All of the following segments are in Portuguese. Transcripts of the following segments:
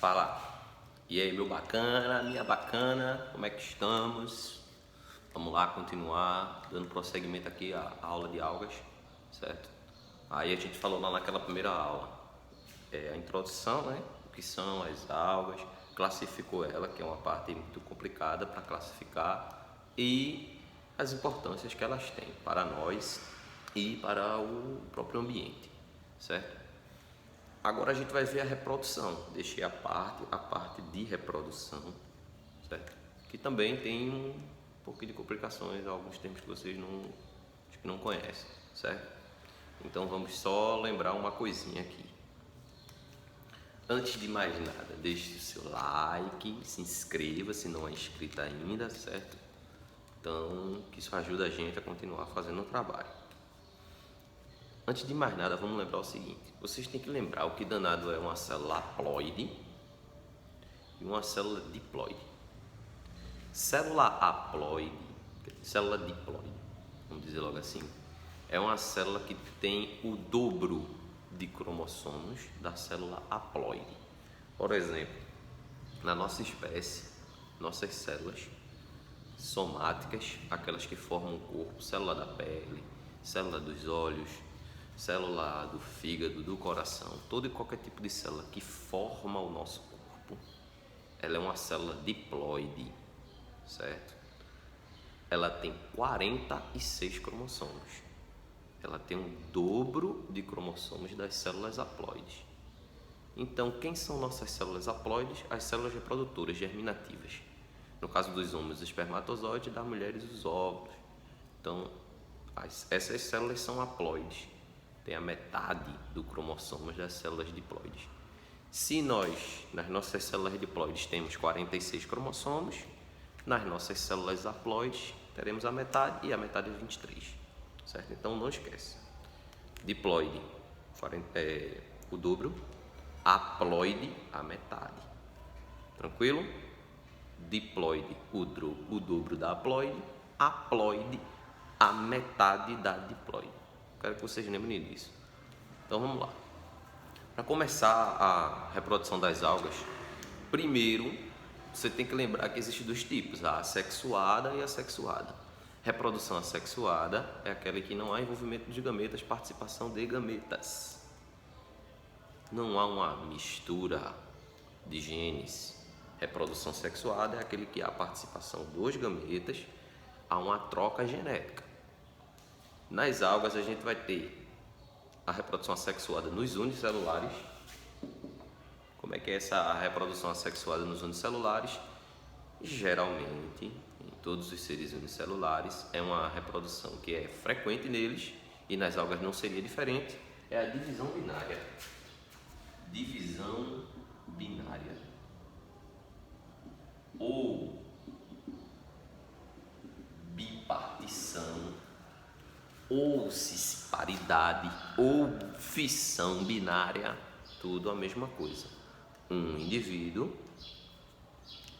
fala. E aí, meu bacana, minha bacana, como é que estamos? Vamos lá continuar dando prosseguimento aqui à aula de algas, certo? Aí a gente falou lá naquela primeira aula, a introdução, né? O que são as algas, classificou ela, que é uma parte muito complicada para classificar, e as importâncias que elas têm para nós e para o próprio ambiente, certo? Agora a gente vai ver a reprodução. Deixei a parte de reprodução, certo? Que também tem um pouquinho de complicações, alguns termos que vocês acho que não conhecem, certo? Então vamos só lembrar uma coisinha aqui. Antes de mais nada, deixe o seu like, se inscreva se não é inscrito ainda, certo? Então, que isso ajuda a gente a continuar fazendo o trabalho. Antes de mais nada, vamos lembrar o seguinte. Vocês têm que lembrar o que danado é uma célula haploide e uma célula diploide. Célula diploide, vamos dizer logo assim, é uma célula que tem o dobro de cromossomos da célula haploide. Por exemplo, na nossa espécie, nossas células somáticas, aquelas que formam o corpo, célula da pele, célula dos olhos, célula do fígado, do coração, todo e qualquer tipo de célula que forma o nosso corpo, ela é uma célula diploide, certo? Ela tem 46 cromossomos. Ela tem um dobro de cromossomos das células haploides. Então, quem são nossas células haploides? As células reprodutoras germinativas. No caso dos homens, os espermatozoides, das mulheres, os óvulos. Então, essas células são haploides. Tem a metade do cromossomos das células diploides. Se nós, nas nossas células diploides, temos 46 cromossomos, nas nossas células haploides, teremos a metade e a metade é 23. Certo? Então, não esquece. Diploide, o dobro. Haploide, a metade. Tranquilo? Diploide, o dobro da haploide. Haploide, a metade da diploide. Quero que vocês lembrem disso. Então vamos lá. Para começar a reprodução das algas, primeiro você tem que lembrar que existem dois tipos, a assexuada e a sexuada. Reprodução assexuada é aquela que não há envolvimento de gametas, participação de gametas. Não há uma mistura de genes. Reprodução sexuada é aquele que há participação dos gametas, há uma troca genética. Nas algas a gente vai ter a reprodução assexuada nos unicelulares. Como é que é essa reprodução assexuada nos unicelulares? Geralmente, em todos os seres unicelulares, é uma reprodução que é frequente neles, e nas algas não seria diferente, é a divisão binária. Divisão binária. Ou bipartição, ou cisparidade, ou fissão binária, tudo a mesma coisa. Um indivíduo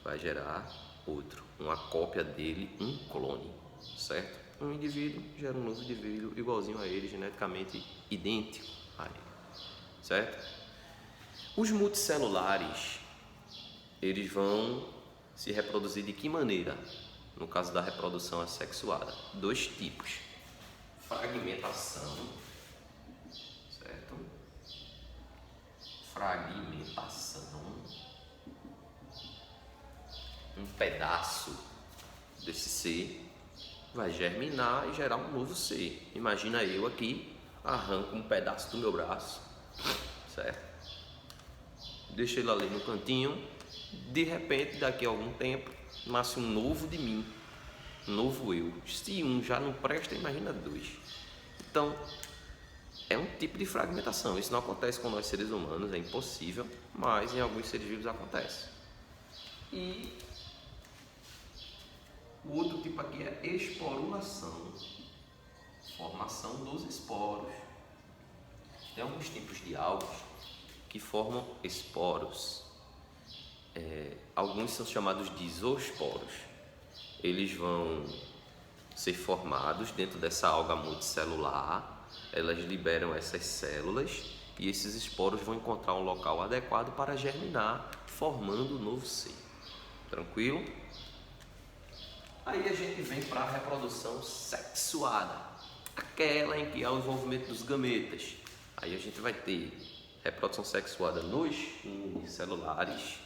vai gerar outro, uma cópia dele, um clone, certo? Um indivíduo gera um novo indivíduo igualzinho a ele, geneticamente idêntico a ele, certo? Os multicelulares, eles vão se reproduzir de que maneira? No caso da reprodução assexuada, dois tipos: fragmentação, certo? Fragmentação. Um pedaço desse ser vai germinar e gerar um novo ser. Imagina eu aqui, arranco um pedaço do meu braço, certo? Deixo ele ali no cantinho, de repente, daqui a algum tempo, nasce um novo de mim, um novo eu. Se um já não presta, imagina dois. Então, é um tipo de fragmentação. Isso não acontece com nós seres humanos, é impossível, mas em alguns seres vivos acontece. E o outro tipo aqui é esporulação, formação dos esporos. Tem alguns tipos de algas que formam esporos. Alguns são chamados de zoosporos. Eles vão ser formados dentro dessa alga multicelular. Elas liberam essas células e esses esporos vão encontrar um local adequado para germinar, formando um novo ser. Tranquilo? Aí a gente vem para a reprodução sexuada, aquela em que há o envolvimento dos gametas. Aí a gente vai ter reprodução sexuada nos unicelulares,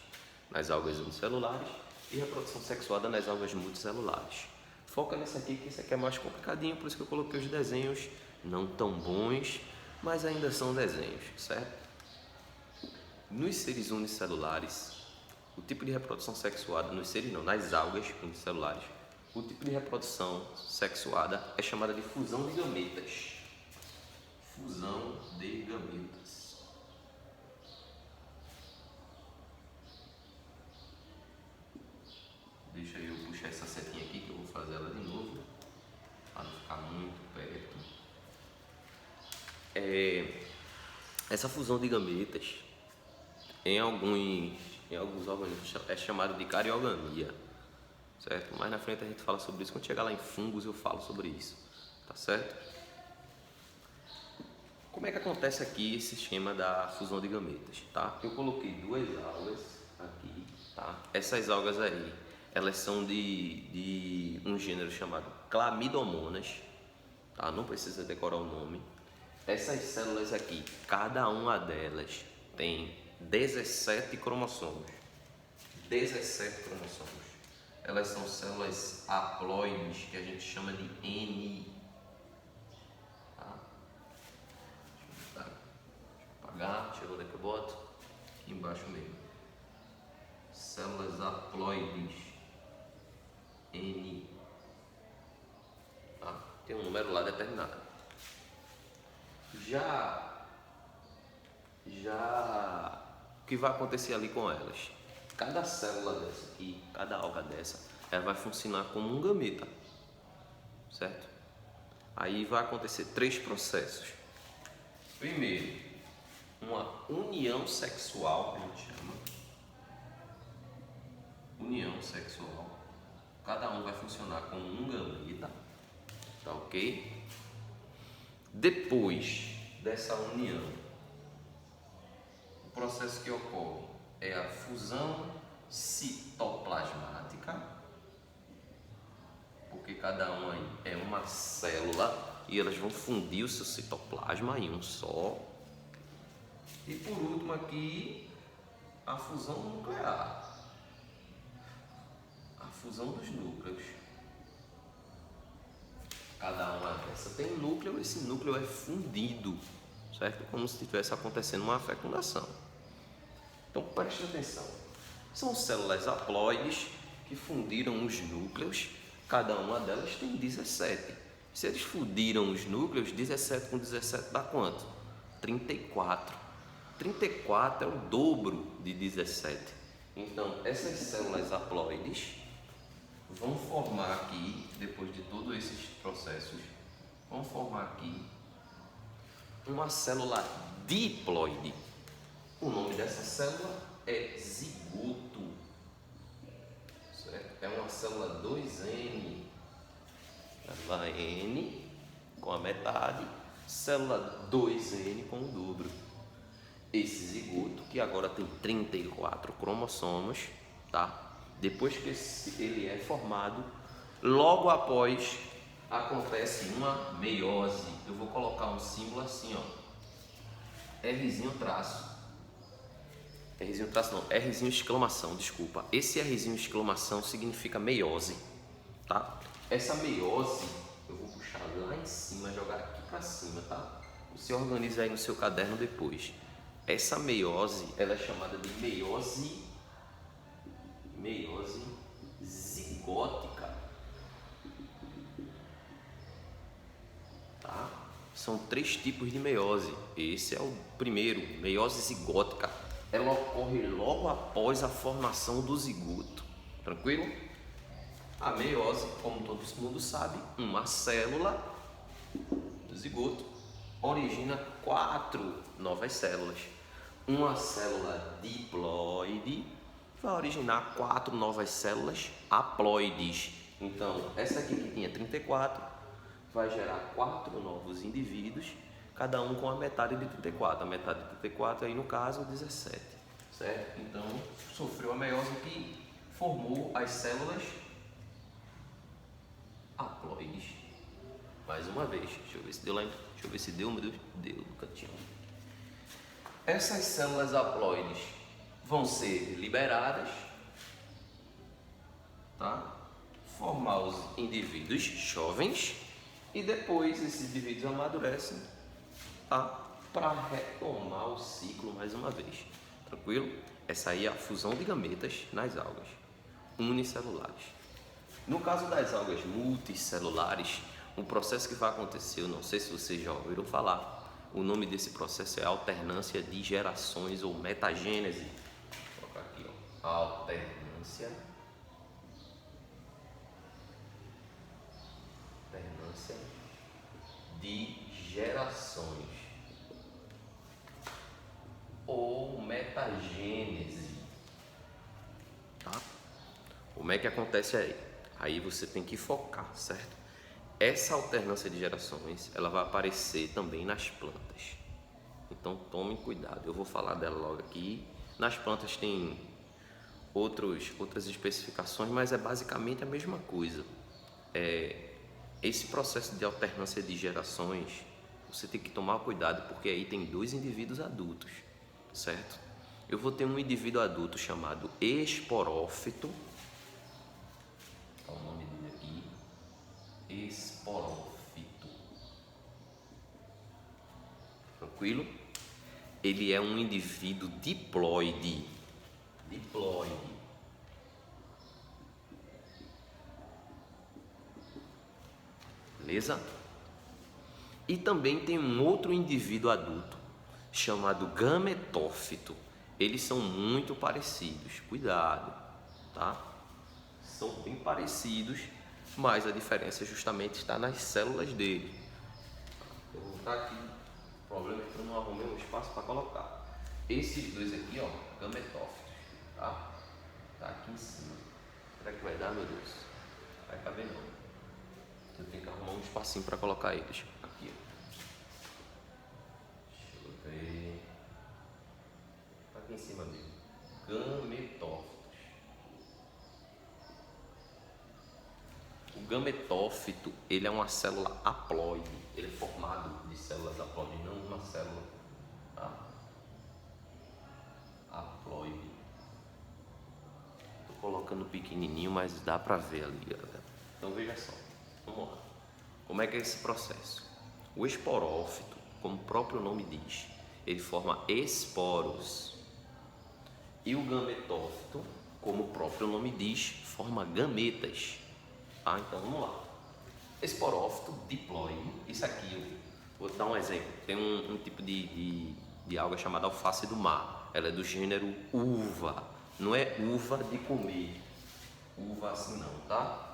nas algas unicelulares, e reprodução sexuada nas algas multicelulares. Foca nessa aqui, que isso aqui é mais complicadinho, por isso que eu coloquei os desenhos não tão bons, mas ainda são desenhos, certo? Nos seres unicelulares, o tipo de reprodução sexuada, nos seres não, nas algas unicelulares, o tipo de reprodução sexuada é chamada de fusão de gametas. Fusão de gametas. Deixa eu puxar essa setinha aqui que eu vou fazer ela de novo, para não ficar muito perto. Essa fusão de gametas, em alguns organismos, é chamado de cariogamia, certo? Mais na frente a gente fala sobre isso, quando chegar lá em fungos eu falo sobre isso, tá certo? Como é que acontece aqui esse esquema da fusão de gametas, tá? Eu coloquei duas algas aqui, tá? Essas algas aí, elas são de um gênero chamado Clamidomonas, tá? Não precisa decorar o nome. Essas células aqui, cada uma delas tem 17 cromossomos. 17 cromossomos. Elas são células haploides, que a gente chama de N. Tá? Deixa eu apagar, deixa eu ver onde é que eu boto. Aqui embaixo mesmo. Células haploides N. Tá? Tem um número lá determinado. Já o que vai acontecer ali com elas? Cada célula dessa aqui, cada alga dessa, ela vai funcionar como um gameta, certo? Aí vai acontecer 3 processos. Primeiro, uma união sexual, a gente chama. União sexual. Cada um vai funcionar como um gameta, tá ok? Depois dessa união, o processo que ocorre é a fusão citoplasmática, porque cada uma é uma célula e elas vão fundir o seu citoplasma em um só. E por último aqui, a fusão nuclear, a fusão dos núcleos. Cada uma dessa tem um núcleo, esse núcleo é fundido, certo? Como se estivesse acontecendo uma fecundação. Então preste atenção, são células haploides que fundiram os núcleos, cada uma delas tem 17. Se eles fundiram os núcleos, 17 com 17 dá quanto? 34. 34 é o dobro de 17. Então essas células haploides vão formar aqui, depois de todos esses processos, vão formar aqui uma célula diploide. O nome dessa célula é zigoto, certo? É uma célula 2N, célula N com a metade, célula 2N com o dobro. Esse zigoto, que agora tem 34 cromossomos, tá? Depois que ele é formado, logo após acontece uma meiose. Eu vou colocar um símbolo assim, ó, Rzinho traço. Rzinho traço não, Rzinho exclamação, desculpa. Esse Rzinho exclamação significa meiose, tá? Essa meiose eu vou puxar lá em cima, jogar aqui pra cima, tá? Você organiza aí no seu caderno depois. Essa meiose, ela é chamada de meiose zigótica, tá? São 3 tipos de meiose. Esse é o primeiro, meiose zigótica. Ela ocorre logo após a formação do zigoto, tranquilo? A meiose, como todo mundo sabe, uma célula do zigoto origina 4 novas células. Uma célula diploide vai originar 4 novas células haploides. Então, essa aqui que tinha 34 vai gerar 4 novos indivíduos. cada um com a metade de 34. A metade de 34 aí no caso 17, certo? Então sofreu a meiose que formou as células haploides. Mais uma vez, deixa eu ver se deu lá, deixa eu ver se deu, meu Deus, deu no cantinho. Essas células haploides vão ser liberadas, tá? Formar os indivíduos jovens e depois esses indivíduos amadurecem, tá? Para retomar o ciclo mais uma vez. Tranquilo? Essa aí é a fusão de gametas nas algas unicelulares. No caso das algas multicelulares, o processo que vai acontecer, eu não sei se vocês já ouviram falar, o nome desse processo é alternância de gerações ou metagênese. Vou colocar aqui, ó, alternância de gerações ou metagênese, tá? Como é que acontece aí? Aí você tem que focar, certo? Essa alternância de gerações, ela vai aparecer também nas plantas. Então tomem cuidado, eu vou falar dela logo aqui. Nas plantas tem outras especificações, mas é basicamente a mesma coisa. Esse processo de alternância de gerações, você tem que tomar cuidado, porque aí tem dois indivíduos adultos, certo? Eu vou ter um indivíduo adulto chamado esporófito, o nome dele aqui, esporófito, tranquilo? Ele é um indivíduo diploide, beleza? E também tem um outro indivíduo adulto chamado gametófito. Eles são muito parecidos, cuidado, tá? São bem parecidos, mas a diferença justamente está nas células dele. Eu vou botar aqui, o problema é que eu não arrumei um espaço para colocar. Esses dois aqui, ó, gametófitos, tá? Tá aqui em cima. Será que vai dar, meu Deus? Vai caber não. Eu tenho que arrumar um espacinho para colocar eles. Aqui, ó. Deixa eu ver. Tá aqui em cima mesmo. Gametófitos. O gametófito, ele é uma célula haploide. Ele é formado de células haploides, não uma célula, tá? Haploide. Tô colocando pequenininho, mas dá para ver ali, galera. Então veja só. Vamos lá. Como é que é esse processo? O esporófito, como o próprio nome diz, ele forma esporos. E o gametófito, como o próprio nome diz, forma gametas. Ah, então vamos lá. Esporófito diploide. Isso aqui, eu vou dar um exemplo. Tem um tipo de alga chamada alface do mar. Ela é do gênero uva. Não é uva de comer. Uva assim não, tá?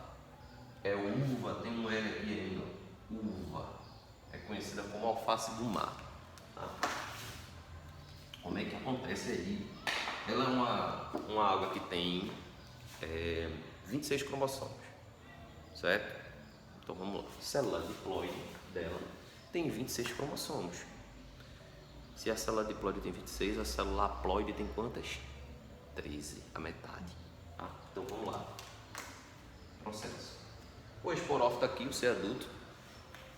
É uva, tem um L aqui ainda. Uva. É conhecida como alface do mar. Tá? Como é que acontece aí? Ela é uma alga que tem 26 cromossomos. Certo? Então vamos lá. A célula diploide dela tem 26 cromossomos. Se a célula diploide tem 26, a célula haploide tem quantas? 13, a metade. Tá? Então vamos lá. Processo. O esporófito aqui, o ser adulto,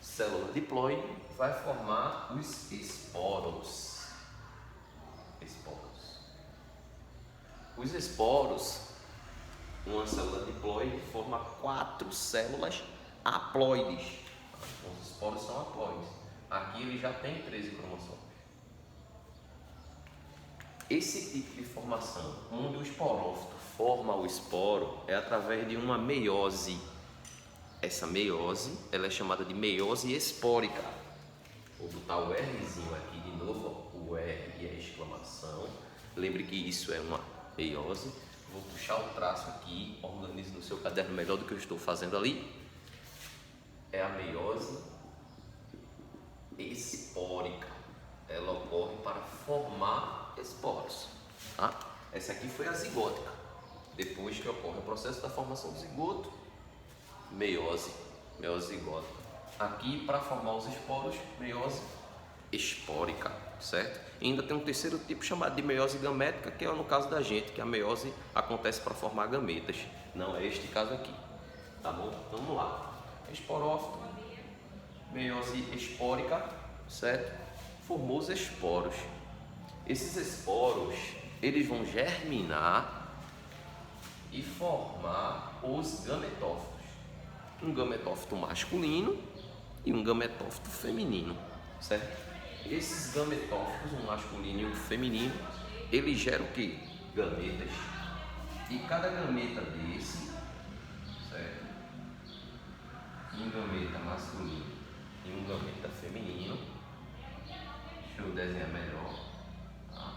célula diploide, vai formar os esporos. Os esporos, uma célula diploide forma 4 células haploides. Os esporos são haploides. Aqui ele já tem 13 cromossomos. Esse tipo de formação, onde o esporófito forma o esporo, é através de uma meiose. Essa meiose, ela é chamada de meiose espórica. Vou botar o Rzinho aqui de novo, ó, o R e a exclamação. Lembre que isso é uma meiose. Vou puxar o traço aqui, organize no seu caderno melhor do que eu estou fazendo ali. É a meiose espórica. Ela ocorre para formar esporos. Tá? Essa aqui foi a zigótica. Depois que ocorre o processo da formação do zigoto, meiose zigótica. Aqui, para formar os esporos, meiose espórica, certo? E ainda tem um terceiro tipo chamado de meiose gamética, que é no caso da gente, que a meiose acontece para formar gametas. Não é este caso aqui, tá bom? Vamos lá. Esporófito, meiose espórica, certo? Formou os esporos. Esses esporos, eles vão germinar e formar os gametófitos. Um gametófito masculino e um gametófito feminino, certo? Esses gametófitos, um masculino e um feminino, eles geram o quê? Gametas. E cada gameta desse, certo? Um gameta masculino e um gameta feminino. Deixa eu desenhar melhor. Tá?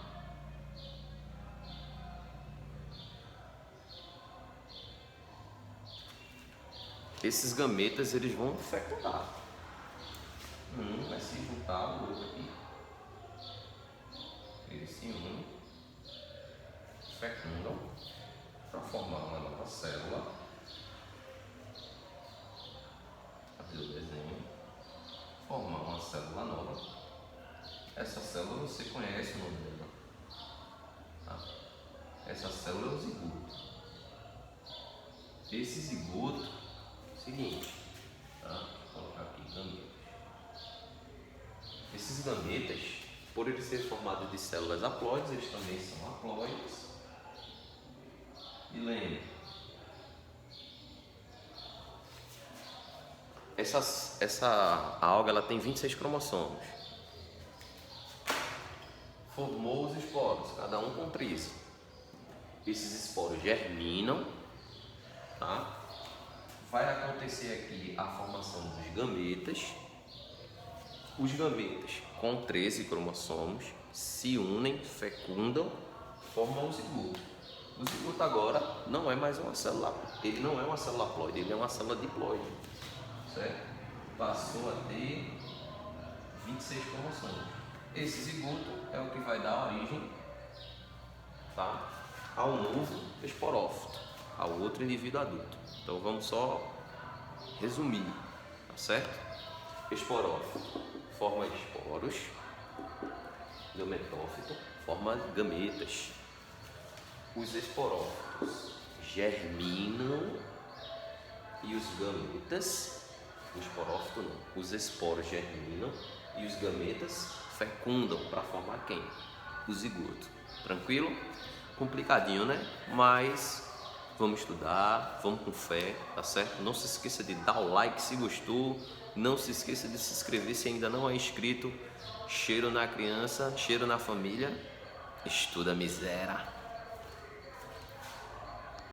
Esses gametas, eles vão fecundar. Um vai se juntar ao outro aqui. Eles se unem, fecundam para formar uma nova célula. Fazer o desenho. Formar uma célula nova. Essa célula você conhece o nome dela. Tá? Essa célula é o zigoto. Esse zigoto, seguinte, tá? Vou colocar aqui gametas. Esses gametas, por eles serem formados de células haploides, eles também são haploides. E lembre, essa alga ela tem 26 cromossomos. Formou os esporos, cada um com 13. Esses esporos germinam, tá? Vai acontecer aqui a formação dos gametas. Os gametas com 13 cromossomos se unem, fecundam, formam o zigoto. O zigoto agora não é mais uma célula, ele não é uma célula haploide, ele é uma célula diploide, certo? Passou a ter 26 cromossomos. Esse zigoto é o que vai dar origem, tá, ao novo esporófito, ao outro indivíduo adulto. Então vamos só resumir, tá certo? Esporófito forma esporos, gametófito forma gametas. Os esporófitos germinam e os gametas, o esporófito não, os esporos germinam e os gametas fecundam para formar quem? O zigoto. Tranquilo? Complicadinho, né? Mas vamos estudar, vamos com fé, tá certo? Não se esqueça de dar o like se gostou, não se esqueça de se inscrever se ainda não é inscrito. Cheiro na criança, cheiro na família, estuda miséria.